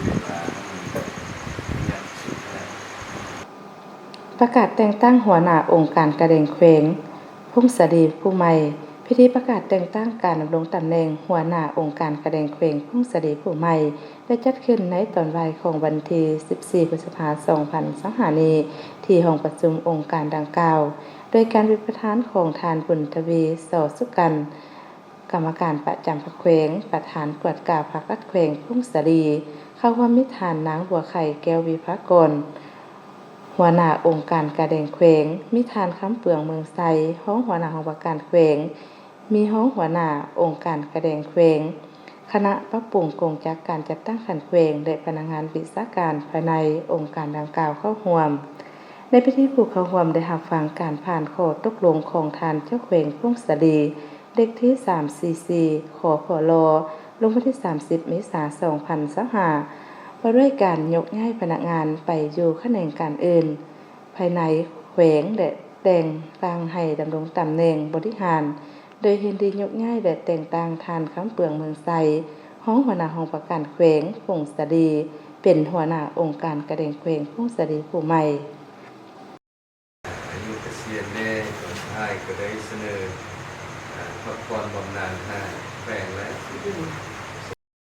เวลาอย่างสุดแล้วประกาศแต่งตั้งหัวหน้าองค์การกระเดงเขวงพงศดีผู้ใหม่พิธีประกาศแต่งตั้งการดำรงตำแหน่งหัวหน้าองค์การกระเดงเขวงพงศดีผู้ใหม่ได้จัดขึ้นในตอนบ่ายของวันที่14พฤษภาคม2025นี้ที่ห้องประชุมองค์การดังกล่าวโดยการเป็นประธานของทานบุญทวีสอสุกันกรรมการประจำพรรคแขวงประธานกวดกาพรรครัฐแขวงพงศดีเข้าร่วมมิทานนางบัวไข่แก้ววิภากรหัวหน้าองค์การกระเดงเขวงมิทานคำเปลืองเมืองไซห้องหัวหน้าองค์การแขวงมีห้องหัวหน้าองค์การกระเดงเขวงคณะปรับปรุงกงจักการจัดตั้งขันแขวงและพนักงานวิชาการภายในองค์การดังกล่าวเข้าร่วมในพิธีผูกเข้าร่วมได้รับฟังการผ่านข้อตกลงของทานเจ้าแขวงพงศดีเลขที่344ขอขอลอลงวันที่30เมษายน2025ว่าด้วยการยกย้ายพนักงานไปอยู่แขนงการอื่นภายในแขวงและแต่งตั้งให้ดำรงตำแหน่งบริหารโดยเห็นดียกย้ายและแต่งตั้งทานคำเปลืองเมืองไซห้องหัวหน้าห้องประกันแขวงพงศดีเป็นหัวหน้าองค์การกระเดงแขวงพงศดีผู้ใหม่อายุเกษียณแน่ตอนท้ายก็ได้เสนอพักผ่อนบำนาญแขวงและ